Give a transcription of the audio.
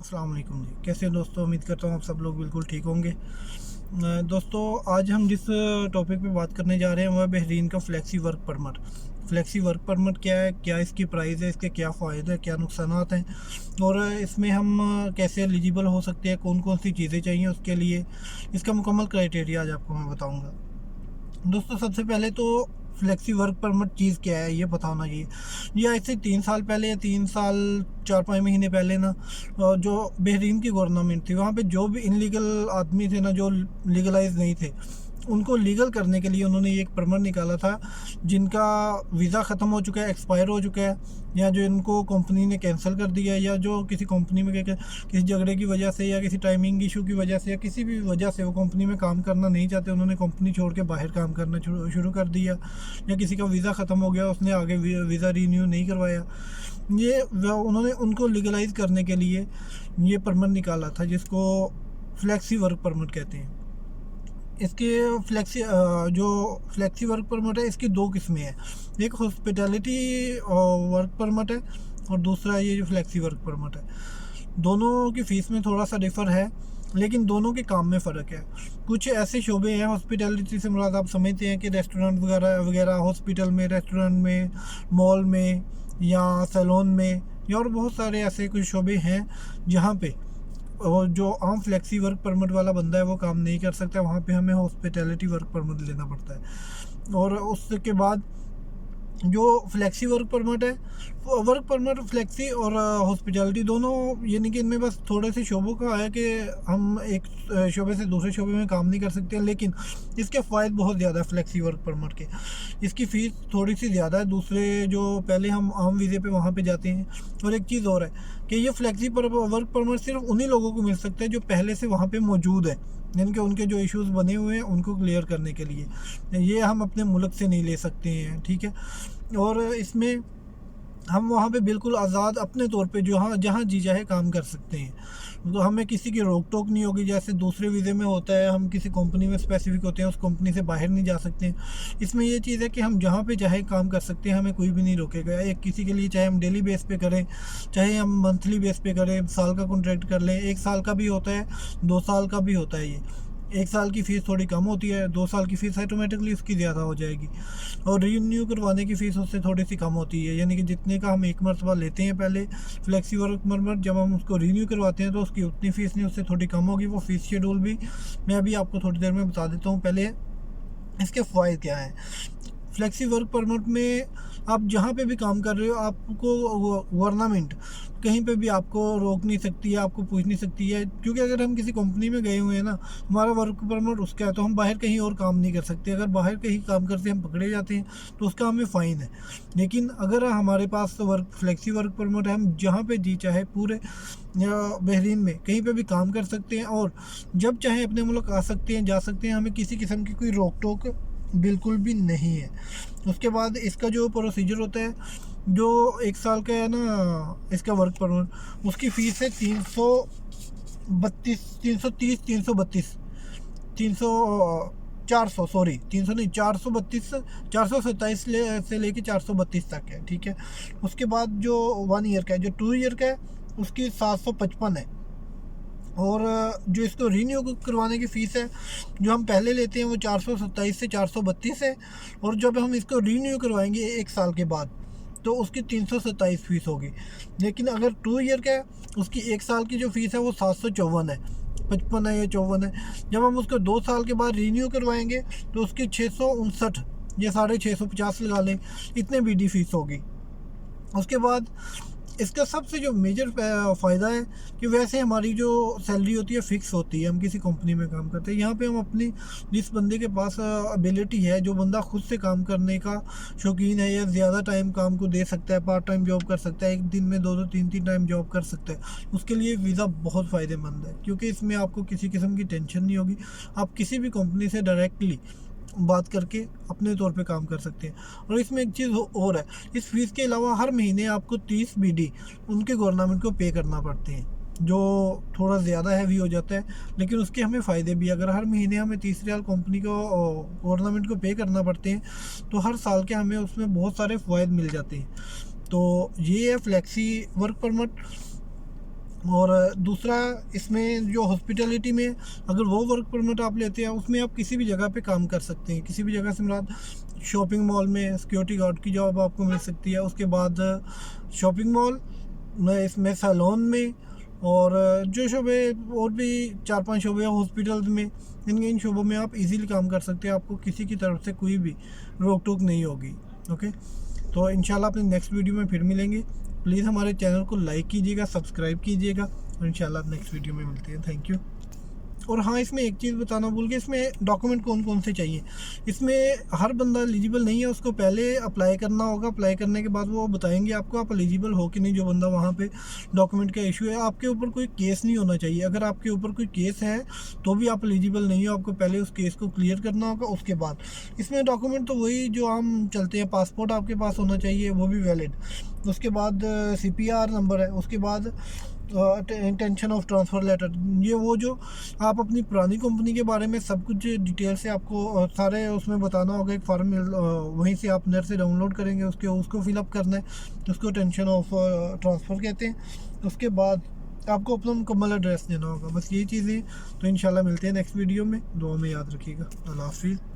अस्सलाम वालेकुम जी। कैसे हैं दोस्तों? उम्मीद करता हूँ आप सब लोग बिल्कुल ठीक होंगे। दोस्तों, आज हम जिस टॉपिक पे बात करने जा रहे हैं वह बहरीन का flexi work permit. Flexi work permit क्या है, क्या इसकी प्राइस है, इसके क्या फ़ायदे हैं, क्या नुकसानात हैं, और इसमें हम कैसे एलिजिबल हो सकते हैं, कौन कौन सी चीज़ें चाहिए उसके लिए, इसका मुकम्मल क्राइटेरिया आज आपको मैं बताऊँगा। दोस्तों, सबसे पहले तो फ्लेक्सी वर्क परमिट चीज़ क्या है ये पता होना चाहिए। ये आज से 3 साल पहले या 3 साल 4-5 महीने पहले ना, जो बहरीन की गवर्नमेंट थी वहाँ पे जो भी इनलीगल आदमी थे ना, जो लीगलाइज नहीं थे, उनको लीगल करने के लिए उन्होंने ये एक परमिट निकाला था। जिनका वीज़ा ख़त्म हो चुका है, एक्सपायर हो चुका है, या जो इनको कंपनी ने कैंसिल कर दिया है, या जो किसी कंपनी में किसी झगड़े की वजह से या किसी टाइमिंग इशू की वजह से या किसी भी वजह से वो कंपनी में काम करना नहीं चाहते, उन्होंने कंपनी छोड़ के बाहर काम करना शुरू कर दिया, या किसी का वीज़ा ख़त्म हो गया, उसने आगे वीज़ा रीन्यू नहीं करवाया, ये उन्होंने उनको लीगलाइज करने के लिए ये परमिट निकाला था, जिसको फ्लेक्सी वर्क परमिट कहते हैं। इसके जो फ्लेक्सी वर्क परमिट है, इसकी दो किस्में हैं। एक हॉस्पिटैलिटी वर्क परमिट है, और दूसरा ये जो फ्लेक्सी वर्क परमिट है। दोनों की फ़ीस में थोड़ा सा डिफ़र है, लेकिन दोनों के काम में फ़र्क है। कुछ ऐसे शोबे हैं, हॉस्पिटैलिटी से मुराद आप समझते हैं कि रेस्टोरेंट वगैरह वगैरह, हॉस्पिटल में, रेस्टोरेंट में, मॉल में, या सैलून में, या और बहुत सारे ऐसे कुछ शोबे हैं जहाँ पे और जो आम फ्लेक्सी वर्क परमिट वाला बंदा है वो काम नहीं कर सकता। वहाँ पे हमें हॉस्पिटैलिटी वर्क परमिट लेना पड़ता है। और उसके बाद जो फ्लेक्सी वर्क परमिट है, वर्क परमिट फ्लेक्सी और हॉस्पिटैलिटी दोनों, यानी कि इनमें बस थोड़े से शोबों का है कि हम एक शोबे से दूसरे शोबे में काम नहीं कर सकते, लेकिन इसके फ़ायदे बहुत ज़्यादा है फ्लेक्सी वर्क परमिट के। इसकी फ़ीस थोड़ी सी ज़्यादा है दूसरे जो पहले हम आम वीज़े पे वहाँ पे जाते हैं। और एक चीज़ और है कि ये फ्लेक्सी वर्क परमिट सिर्फ उन्हीं लोगों को मिल सकता है जो पहले से वहाँ पे मौजूद है, यानी कि उनके जो इश्यूज़ बने हुए हैं उनको क्लियर करने के लिए। ये हम अपने मुल्क से नहीं ले सकते हैं, ठीक है। और इसमें हम वहाँ पे बिल्कुल आज़ाद अपने तौर पे जहाँ जहाँ जी चाहे काम कर सकते हैं, तो हमें किसी की रोक टोक नहीं होगी। जैसे दूसरे वीज़े में होता है, हम किसी कंपनी में स्पेसिफिक होते हैं, उस कंपनी से बाहर नहीं जा सकते हैं। इसमें ये चीज़ है कि हम जहाँ पे चाहे काम कर सकते हैं, हमें कोई भी नहीं रोकेगा। एक किसी के लिए चाहे हम डेली बेस पे करें, चाहे हम मंथली बेस पे करें, साल का कॉन्ट्रैक्ट कर लें, 1 साल का भी होता है, 2 साल का भी होता है। ये 1 साल की फ़ीस थोड़ी कम होती है, 2 साल की फ़ीस ऑटोमेटिकली उसकी ज़्यादा हो जाएगी, और रीन्यू करवाने की फ़ीस उससे थोड़ी सी कम होती है। यानी कि जितने का हम एक मरतबा लेते हैं पहले फ्लेक्सी वर्क परमिट, जब हम उसको रीन्यू करवाते हैं तो उसकी उतनी फ़ीस नहीं, उससे थोड़ी कम होगी। वो फ़ीस शेड्यूल भी मैं अभी आपको थोड़ी देर में बता देता हूँ। पहले इसके फ़ायदे क्या हैं। फ्लेक्सी वर्क परमिट में आप जहाँ पे भी काम कर रहे हो, आपको गवर्नमेंट कहीं पे भी आपको रोक नहीं सकती है, आपको पूछ नहीं सकती है, क्योंकि अगर हम किसी कंपनी में गए हुए हैं ना, हमारा वर्क परमिट उसका है, तो हम बाहर कहीं और काम नहीं कर सकते। अगर बाहर कहीं काम करते हम पकड़े जाते हैं तो उसका हमें फ़ाइन है। लेकिन अगर हमारे पास फ्लेक्सी वर्क परमिट है, हम जहाँ पे जी चाहे पूरे या बहरीन में कहीं पे भी काम कर सकते हैं, और जब चाहे अपने मुल्क आ सकते हैं, जा सकते हैं, हमें किसी किस्म की कोई रोक टोक बिल्कुल भी नहीं है। उसके बाद इसका जो प्रोसीजर होता है, जो 1 साल का है ना इसका वर्क परमिट, उसकी फ़ीस है 332 330 332 300 400 सॉरी 300 नहीं 432 427 से लेके 432 तक है, ठीक है। उसके बाद जो 1 ईयर का है, जो 2 ईयर का है, उसकी 755 है। और जो इसको रीन्यू करवाने की फ़ीस है, जो हम पहले लेते हैं वो 427 से 432 है, और जब हम इसको रीन्यू करवाएंगे 1 साल के बाद तो उसकी 327 फ़ीस होगी। लेकिन अगर 2 ईयर का है, उसकी 1 साल की जो फ़ीस है वो 754 है, 55 है या 54 है। जब हम उसको 2 साल के बाद रीन्यू करवाएंगे तो उसकी 659 या 650 लगा लें, इतने BD फ़ीस होगी। उसके बाद इसका सबसे जो मेजर फ़ायदा है कि वैसे हमारी जो सैलरी होती है फ़िक्स होती है, हम किसी कंपनी में काम करते हैं। यहाँ पे हम अपनी जिस बंदे के पास एबिलिटी है, जो बंदा खुद से काम करने का शौकीन है या ज़्यादा टाइम काम को दे सकता है, पार्ट टाइम जॉब कर सकता है, एक दिन में 2-2 3-3 टाइम जॉब कर सकता है, उसके लिए वीज़ा बहुत फ़ायदेमंद है, क्योंकि इसमें आपको किसी किस्म की टेंशन नहीं होगी। आप किसी भी कंपनी से डायरेक्टली बात करके अपने तौर पे काम कर सकते हैं। और इसमें एक चीज़ और है, इस फीस के अलावा हर महीने आपको 30 BD उनके गवर्नमेंट को पे करना पड़ते हैं, जो थोड़ा ज़्यादा हैवी हो जाता है, लेकिन उसके हमें फ़ायदे भी। अगर हर महीने हमें 30 रियाल कंपनी को गवर्नमेंट को पे करना पड़ते हैं, तो हर साल के हमें उसमें बहुत सारे फ़ायदे मिल जाते हैं। तो ये है फ्लेक्सी वर्क परमिट। और दूसरा इसमें जो हॉस्पिटलिटी में अगर वो वर्क परमिट आप लेते हैं उसमें आप किसी भी जगह पे काम कर सकते हैं। किसी भी जगह से मुराद शॉपिंग मॉल में सिक्योरिटी गार्ड की जॉब आपको मिल सकती है। उसके बाद शॉपिंग मॉल में, इसमें सैलून में, और जो शोबे और भी 4-5 शोबे हॉस्पिटल्स में, इन शोबों में आप इजीली काम कर सकते हैं। आपको किसी की तरफ से कोई भी रोक टोक नहीं होगी। ओके, तो इंशाल्लाह अपने नेक्स्ट वीडियो में फिर मिलेंगे। प्लीज़ हमारे चैनल को लाइक कीजिएगा, सब्सक्राइब कीजिएगा, और इंशाल्लाह नेक्स्ट वीडियो में मिलते हैं। Thank you. और हाँ, इसमें एक चीज़ बताना भूल गया, इसमें डॉक्यूमेंट कौन कौन से चाहिए। इसमें हर बंदा एलिजिबल नहीं है, उसको पहले अप्लाई करना होगा। अप्लाई करने के बाद वो बताएंगे आपको आप एलिजिबल हो कि नहीं। जो बंदा वहाँ पे डॉक्यूमेंट का इशू है, आपके ऊपर कोई केस नहीं होना चाहिए। अगर आपके ऊपर कोई केस है तो भी आप एलिजिबल नहीं हो, आपको पहले उस केस को क्लियर करना होगा। उसके बाद इसमें डॉक्यूमेंट तो वही जो हम चलते हैं, पासपोर्ट आपके पास होना चाहिए, वो भी वैलिड। उसके बाद CPR नंबर है। उसके बाद इंटेंशन ऑफ ट्रांसफ़र लेटर, ये वो जो आप अपनी पुरानी कंपनी के बारे में सब कुछ डिटेल से आपको सारे उसमें बताना होगा। एक फॉर्म वहीं से आप नेट से डाउनलोड करेंगे, उसको फिलअप करना है, उसको इंटेंशन ऑफ ट्रांसफ़र कहते हैं। उसके बाद आपको अपना मुकम्मल एड्रेस देना होगा। बस यही चीज़ें। तो इंशाल्लाह मिलते हैं नेक्स्ट वीडियो में। दुआ में याद रखिएगा। अल्लाह हाफ़िज़।